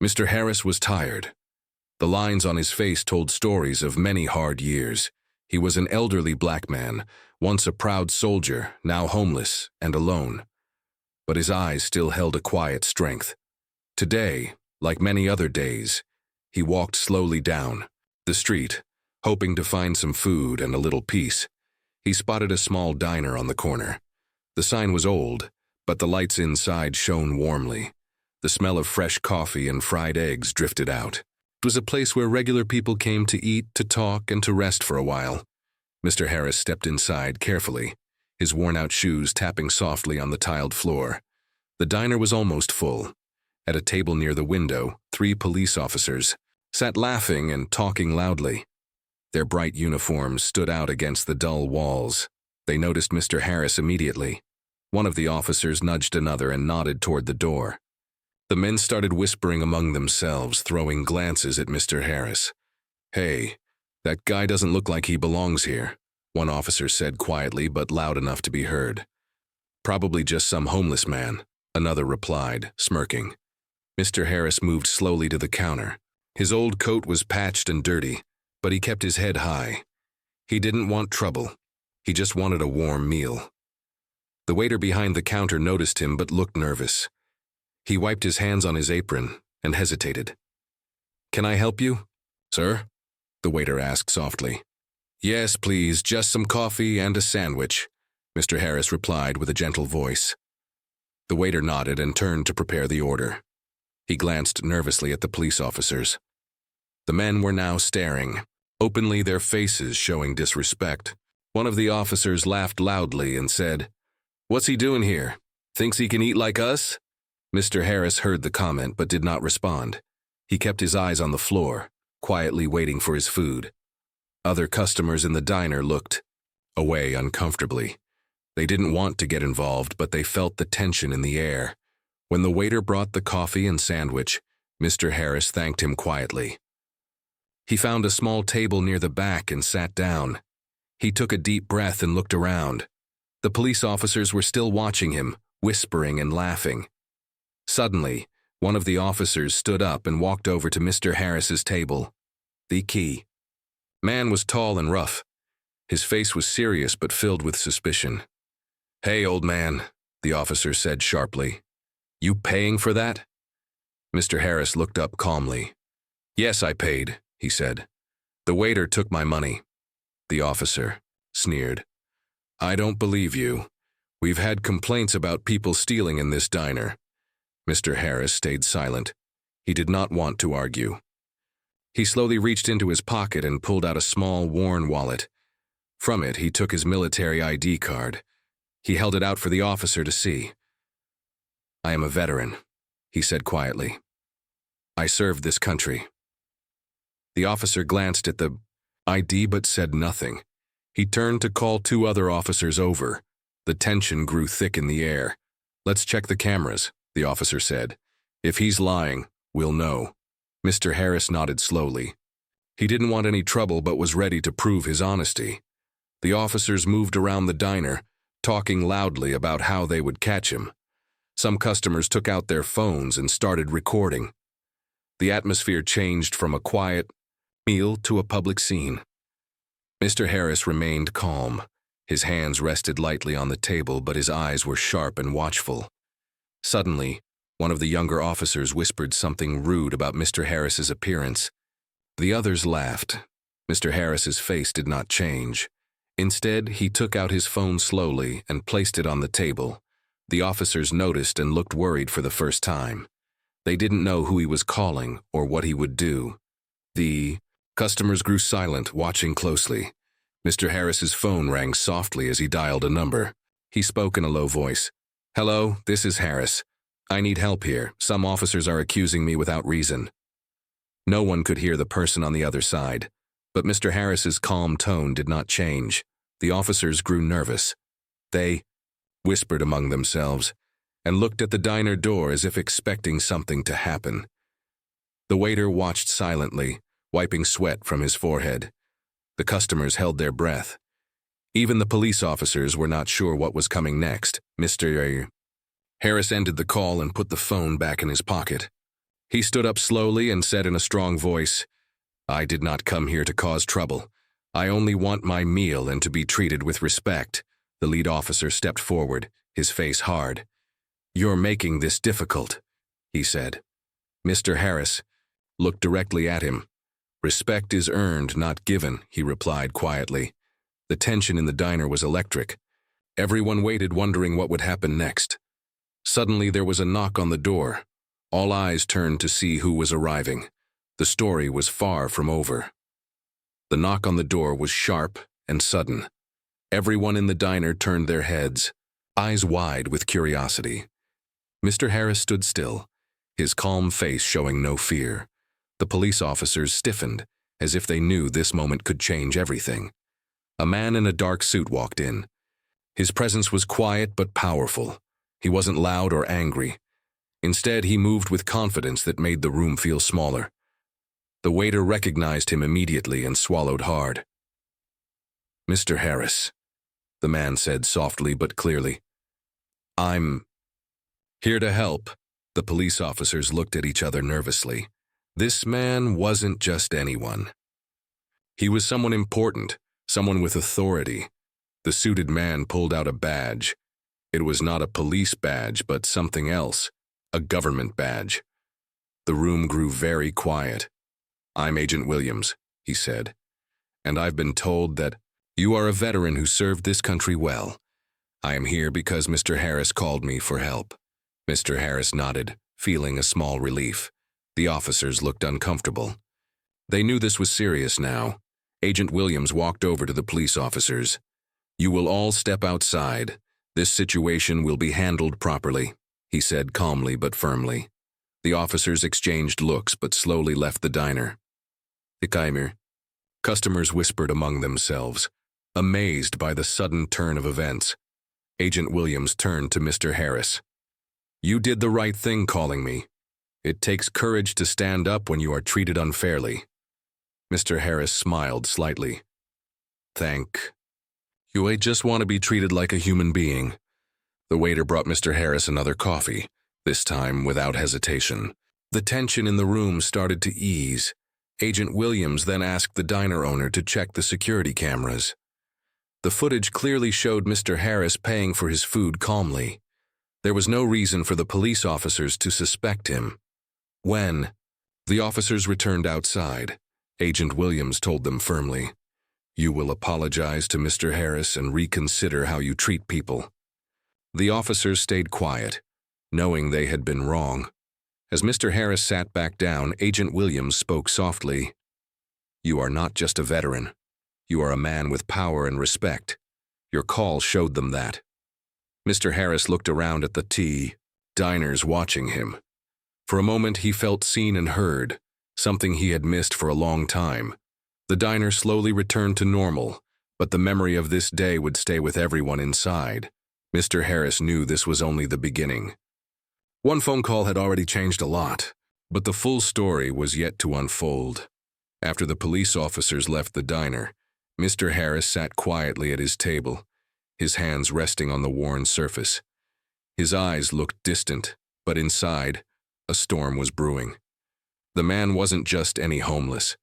Mr. Harris was tired. The lines on his face told stories of many hard years. He was an elderly black man, once a proud soldier, now homeless and alone. But his eyes still held a quiet strength. Today, like many other days, he walked slowly down the street, hoping to find some food and a little peace. He spotted a small diner on the corner. The sign was old, but the lights inside shone warmly. The smell of fresh coffee and fried eggs drifted out. It was a place where regular people came to eat, to talk, and to rest for a while. Mr. Harris stepped inside carefully, his worn-out shoes tapping softly on the tiled floor. The diner was almost full. At a table near the window, 3 police officers sat laughing and talking loudly. Their bright uniforms stood out against the dull walls. They noticed Mr. Harris immediately. One of the officers nudged another and nodded toward the door. The men started whispering among themselves, throwing glances at Mr. Harris. "Hey, that guy doesn't look like he belongs here," one officer said quietly but loud enough to be heard. "Probably just some homeless man," another replied, smirking. Mr. Harris moved slowly to the counter. His old coat was patched and dirty, but he kept his head high. He didn't want trouble. He just wanted a warm meal. The waiter behind the counter noticed him but looked nervous. He wiped his hands on his apron and hesitated. "Can I help you, sir?" the waiter asked softly. "Yes, please, just some coffee and a sandwich," Mr. Harris replied with a gentle voice. The waiter nodded and turned to prepare the order. He glanced nervously at the police officers. The men were now staring, openly, their faces showing disrespect. One of the officers laughed loudly and said, "What's he doing here? Thinks he can eat like us?" Mr. Harris heard the comment but did not respond. He kept his eyes on the floor, quietly waiting for his food. Other customers in the diner looked away uncomfortably. They didn't want to get involved, but they felt the tension in the air. When the waiter brought the coffee and sandwich, Mr. Harris thanked him quietly. He found a small table near the back and sat down. He took a deep breath and looked around. The police officers were still watching him, whispering and laughing. Suddenly, one of the officers stood up and walked over to Mr. Harris's table. The key. Man was tall and rough. His face was serious but filled with suspicion. "Hey, old man," the officer said sharply. "You paying for that?" Mr. Harris looked up calmly. "Yes, I paid," he said. "The waiter took my money." The officer sneered. "I don't believe you. We've had complaints about people stealing in this diner." Mr. Harris stayed silent. He did not want to argue. He slowly reached into his pocket and pulled out a small, worn wallet. From it, he took his military ID card. He held it out for the officer to see. "I am a veteran," he said quietly. "I served this country." The officer glanced at the ID but said nothing. He turned to call 2 other officers over. The tension grew thick in the air. "Let's check the cameras," the officer said. "If he's lying, we'll know." Mr. Harris nodded slowly. He didn't want any trouble but was ready to prove his honesty. The officers moved around the diner, talking loudly about how they would catch him. Some customers took out their phones and started recording. The atmosphere changed from a quiet meal to a public scene. Mr. Harris remained calm. His hands rested lightly on the table, but his eyes were sharp and watchful. Suddenly, one of the younger officers whispered something rude about Mr. Harris's appearance. The others laughed. Mr. Harris's face did not change. Instead, he took out his phone slowly and placed it on the table. The officers noticed and looked worried for the first time. They didn't know who he was calling or what he would do. The customers grew silent, watching closely. Mr. Harris's phone rang softly as he dialed a number. He spoke in a low voice. "Hello, this is Harris. I need help here. Some officers are accusing me without reason." No one could hear the person on the other side, but Mr. Harris's calm tone did not change. The officers grew nervous. They whispered among themselves and looked at the diner door as if expecting something to happen. The waiter watched silently, wiping sweat from his forehead. The customers held their breath. Even the police officers were not sure what was coming next. Mr. Harris ended the call and put the phone back in his pocket. He stood up slowly and said in a strong voice, "I did not come here to cause trouble. I only want my meal and to be treated with respect." The lead officer stepped forward, his face hard. "You're making this difficult," he said. Mr. Harris looked directly at him. "Respect is earned, not given," he replied quietly. The tension in the diner was electric. Everyone waited, wondering what would happen next. Suddenly there was a knock on the door. All eyes turned to see who was arriving. The story was far from over. The knock on the door was sharp and sudden. Everyone in the diner turned their heads, eyes wide with curiosity. Mr. Harris stood still, his calm face showing no fear. The police officers stiffened, as if they knew this moment could change everything. A man in a dark suit walked in. His presence was quiet but powerful. He wasn't loud or angry. Instead, he moved with confidence that made the room feel smaller. The waiter recognized him immediately and swallowed hard. "Mr. Harris," the man said softly but clearly. "I'm here to help." The police officers looked at each other nervously. This man wasn't just anyone. He was someone important, someone with authority. The suited man pulled out a badge. It was not a police badge, but something else, a government badge. The room grew very quiet. "I'm Agent Williams," he said, "and I've been told that you are a veteran who served this country well. I am here because Mr. Harris called me for help." Mr. Harris nodded, feeling a small relief. The officers looked uncomfortable. They knew this was serious now. Agent Williams walked over to the police officers. "You will all step outside. This situation will be handled properly," he said calmly but firmly. The officers exchanged looks but slowly left the diner. "Ikaimer," customers whispered among themselves, amazed by the sudden turn of events. Agent Williams turned to Mr. Harris. "You did the right thing calling me. It takes courage to stand up when you are treated unfairly." Mr. Harris smiled slightly. "Thank you. I just want to be treated like a human being." The waiter brought Mr. Harris another coffee, this time without hesitation. The tension in the room started to ease. Agent Williams then asked the diner owner to check the security cameras. The footage clearly showed Mr. Harris paying for his food calmly. There was no reason for the police officers to suspect him. When the officers returned outside, Agent Williams told them firmly, "You will apologize to Mr. Harris and reconsider how you treat people." The officers stayed quiet, knowing they had been wrong. As Mr. Harris sat back down, Agent Williams spoke softly. "You are not just a veteran. You are a man with power and respect. Your call showed them that." Mr. Harris looked around at the diners watching him. For a moment he felt seen and heard, something he had missed for a long time. The diner slowly returned to normal, but the memory of this day would stay with everyone inside. Mr. Harris knew this was only the beginning. One phone call had already changed a lot, but the full story was yet to unfold. After the police officers left the diner, Mr. Harris sat quietly at his table, his hands resting on the worn surface. His eyes looked distant, but inside, a storm was brewing. The man wasn't just any homeless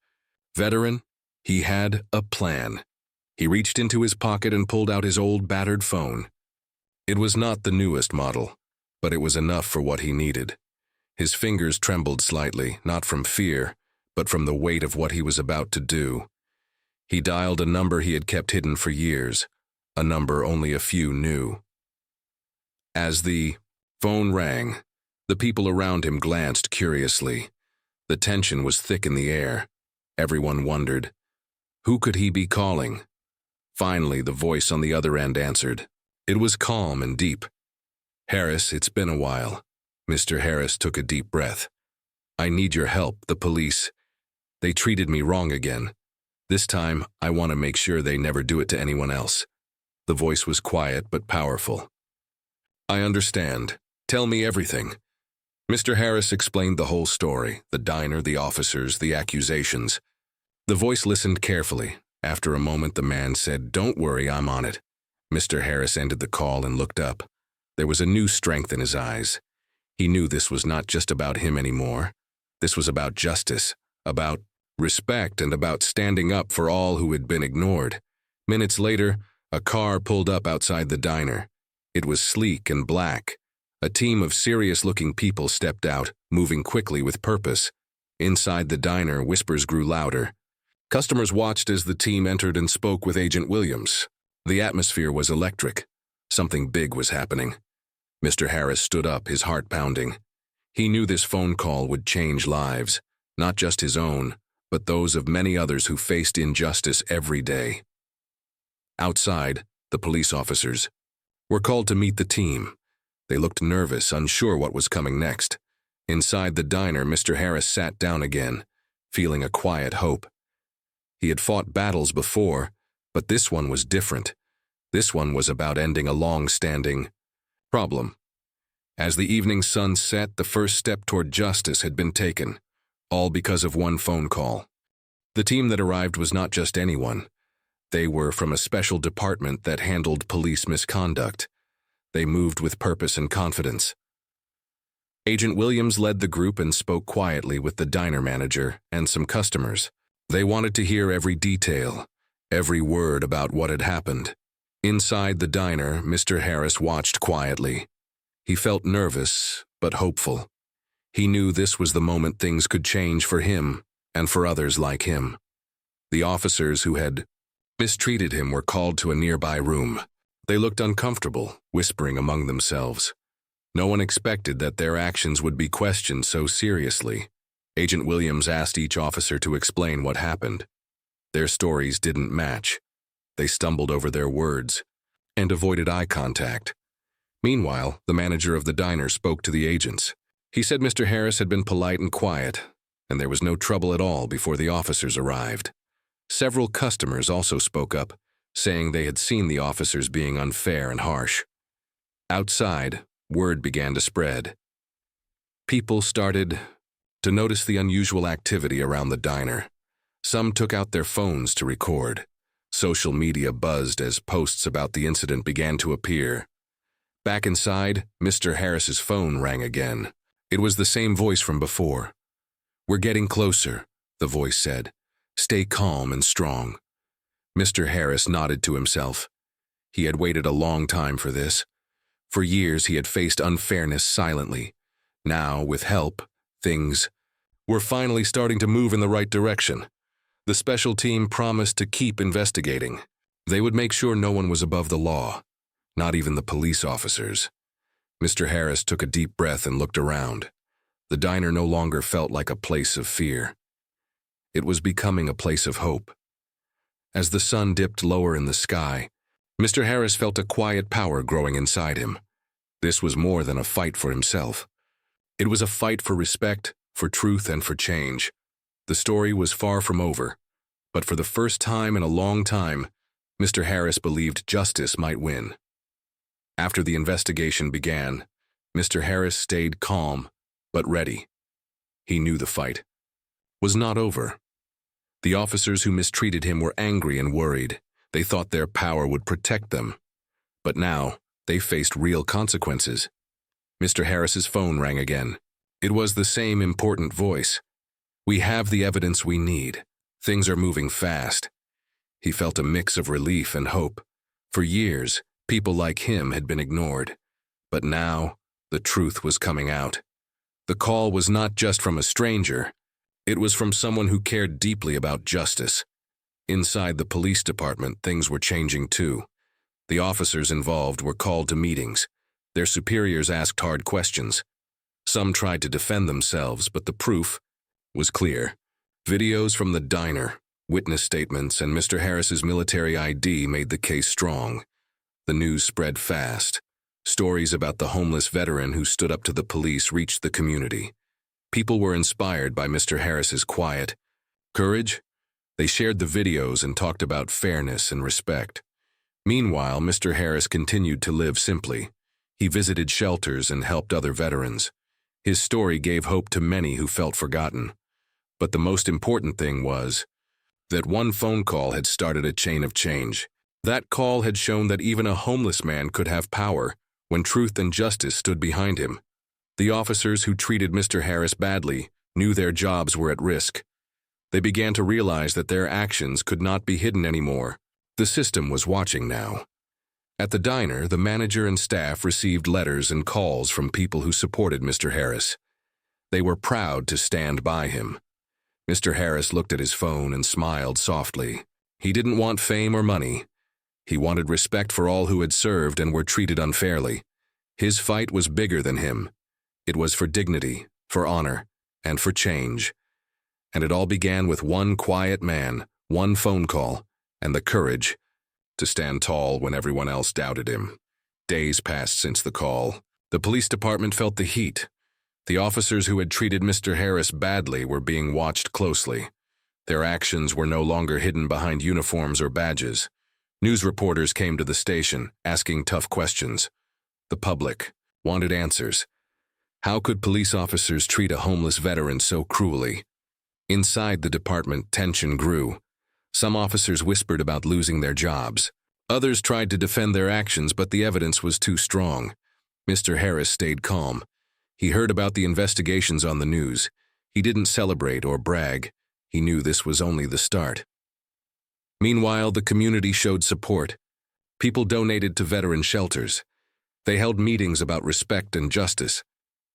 veteran. He had a plan. He reached into his pocket and pulled out his old battered phone. It was not the newest model, but it was enough for what he needed. His fingers trembled slightly, not from fear, but from the weight of what he was about to do. He dialed a number he had kept hidden for years, a number only a few knew. As the phone rang, the people around him glanced curiously. The tension was thick in the air. Everyone wondered, who could he be calling? Finally, the voice on the other end answered. It was calm and deep. "Harris, it's been a while." Mr. Harris took a deep breath. "I need your help, the police. They treated me wrong again. This time, I want to make sure they never do it to anyone else." The voice was quiet but powerful. "I understand. Tell me everything." Mr. Harris explained the whole story, the diner, the officers, the accusations. The voice listened carefully. After a moment, the man said, "Don't worry, I'm on it." Mr. Harris ended the call and looked up. There was a new strength in his eyes. He knew this was not just about him anymore. This was about justice, about respect, and about standing up for all who had been ignored. Minutes later, a car pulled up outside the diner. It was sleek and black. A team of serious-looking people stepped out, moving quickly with purpose. Inside the diner, whispers grew louder. Customers watched as the team entered and spoke with Agent Williams. The atmosphere was electric. Something big was happening. Mr. Harris stood up, his heart pounding. He knew this phone call would change lives, not just his own, but those of many others who faced injustice every day. Outside, the police officers were called to meet the team. They looked nervous, unsure what was coming next. Inside the diner, Mr. Harris sat down again, feeling a quiet hope. He had fought battles before, but this one was different. This one was about ending a long-standing problem. As the evening sun set, the first step toward justice had been taken, all because of one phone call. The team that arrived was not just anyone. They were from a special department that handled police misconduct. They moved with purpose and confidence. Agent Williams led the group and spoke quietly with the diner manager and some customers. They wanted to hear every detail, every word about what had happened. Inside the diner, Mr. Harris watched quietly. He felt nervous, but hopeful. He knew this was the moment things could change for him and for others like him. The officers who had mistreated him were called to a nearby room. They looked uncomfortable, whispering among themselves. No one expected that their actions would be questioned so seriously. Agent Williams asked each officer to explain what happened. Their stories didn't match. They stumbled over their words and avoided eye contact. Meanwhile, the manager of the diner spoke to the agents. He said Mr. Harris had been polite and quiet, and there was no trouble at all before the officers arrived. Several customers also spoke up, saying they had seen the officers being unfair and harsh. Outside, word began to spread. People started to notice the unusual activity around the diner. Some took out their phones to record. Social media buzzed as posts about the incident began to appear. Back inside, Mr. Harris's phone rang again. It was the same voice from before. "We're getting closer," the voice said. "Stay calm and strong." Mr. Harris nodded to himself. He had waited a long time for this. For years he had faced unfairness silently. Now, with help, things were finally starting to move in the right direction. The special team promised to keep investigating. They would make sure no one was above the law, not even the police officers. Mr. Harris took a deep breath and looked around. The diner no longer felt like a place of fear. It was becoming a place of hope. As the sun dipped lower in the sky, Mr. Harris felt a quiet power growing inside him. This was more than a fight for himself. It was a fight for respect, for truth, and for change. The story was far from over, but for the first time in a long time, Mr. Harris believed justice might win. After the investigation began, Mr. Harris stayed calm, but ready. He knew the fight was not over. The officers who mistreated him were angry and worried. They thought their power would protect them. But now, they faced real consequences. Mr. Harris's phone rang again. It was the same important voice. "We have the evidence we need. Things are moving fast." He felt a mix of relief and hope. For years, people like him had been ignored. But now, the truth was coming out. The call was not just from a stranger. It was from someone who cared deeply about justice. Inside the police department, things were changing too. The officers involved were called to meetings. Their superiors asked hard questions. Some tried to defend themselves, but the proof was clear. Videos from the diner, witness statements, and Mr. Harris's military ID made the case strong. The news spread fast. Stories about the homeless veteran who stood up to the police reached the community. People were inspired by Mr. Harris's quiet courage. They shared the videos and talked about fairness and respect. Meanwhile, Mr. Harris continued to live simply. He visited shelters and helped other veterans. His story gave hope to many who felt forgotten. But the most important thing was that one phone call had started a chain of change. That call had shown that even a homeless man could have power when truth and justice stood behind him. The officers who treated Mr. Harris badly knew their jobs were at risk. They began to realize that their actions could not be hidden anymore. The system was watching now. At the diner, the manager and staff received letters and calls from people who supported Mr. Harris. They were proud to stand by him. Mr. Harris looked at his phone and smiled softly. He didn't want fame or money. He wanted respect for all who had served and were treated unfairly. His fight was bigger than him. It was for dignity, for honor, and for change. And it all began with one quiet man, one phone call, and the courage to stand tall when everyone else doubted him. Days passed since the call. The police department felt the heat. The officers who had treated Mr. Harris badly were being watched closely. Their actions were no longer hidden behind uniforms or badges. News reporters came to the station, asking tough questions. The public wanted answers. How could police officers treat a homeless veteran so cruelly? Inside the department, tension grew. Some officers whispered about losing their jobs. Others tried to defend their actions, but the evidence was too strong. Mr. Harris stayed calm. He heard about the investigations on the news. He didn't celebrate or brag. He knew this was only the start. Meanwhile, the community showed support. People donated to veteran shelters. They held meetings about respect and justice.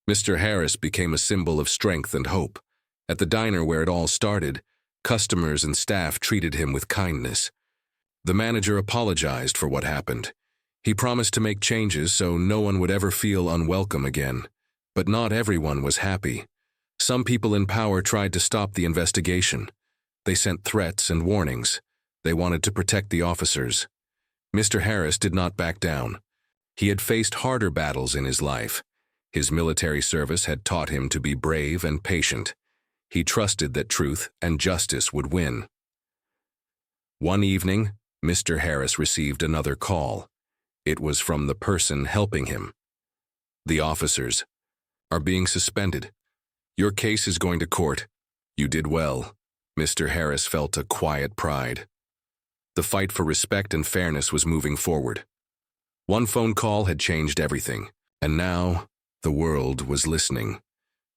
Mr. Harris became a symbol of strength and hope. At the diner where it all started, customers and staff treated him with kindness. The manager apologized for what happened. He promised to make changes so no one would ever feel unwelcome again. But not everyone was happy. Some people in power tried to stop the investigation. They sent threats and warnings. They wanted to protect the officers. Mr. Harris did not back down. He had faced harder battles in his life. His military service had taught him to be brave and patient. He trusted that truth and justice would win. One evening, Mr. Harris received another call. It was from the person helping him. The officers are being suspended. Your case is going to court. You did well. Mr. Harris felt a quiet pride. The fight for respect and fairness was moving forward. One phone call had changed everything, and now the world was listening.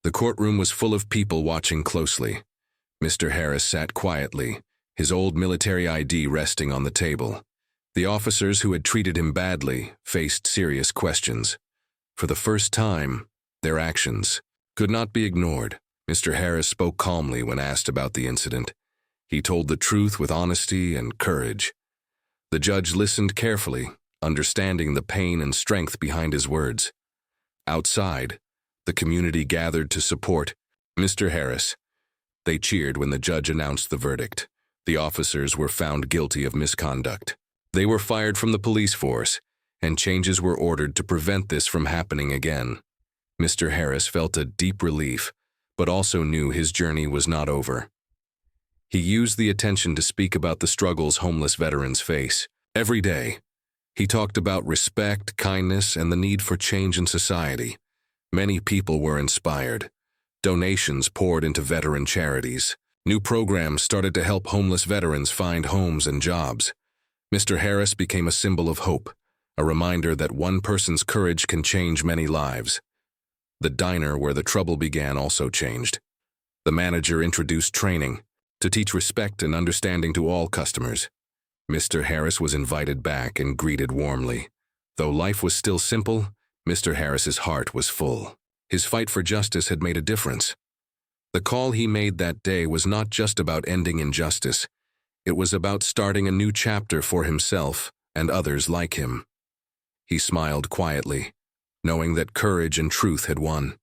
The courtroom was full of people watching closely. Mr. Harris sat quietly, his old military ID resting on the table. The officers who had treated him badly faced serious questions. For the first time, their actions could not be ignored. Mr. Harris spoke calmly when asked about the incident. He told the truth with honesty and courage. The judge listened carefully, understanding the pain and strength behind his words. Outside, the community gathered to support Mr. Harris. They cheered when the judge announced the verdict. The officers were found guilty of misconduct. They were fired from the police force, and changes were ordered to prevent this from happening again. Mr. Harris felt a deep relief, but also knew his journey was not over. He used the attention to speak about the struggles homeless veterans face. Every day, he talked about respect, kindness, and the need for change in society. Many people were inspired. Donations poured into veteran charities. New programs started to help homeless veterans find homes and jobs. Mr. Harris became a symbol of hope, a reminder that one person's courage can change many lives. The diner where the trouble began also changed. The manager introduced training to teach respect and understanding to all customers. Mr. Harris was invited back and greeted warmly. Though life was still simple, Mr. Harris's heart was full. His fight for justice had made a difference. The call he made that day was not just about ending injustice. It was about starting a new chapter for himself and others like him. He smiled quietly, knowing that courage and truth had won.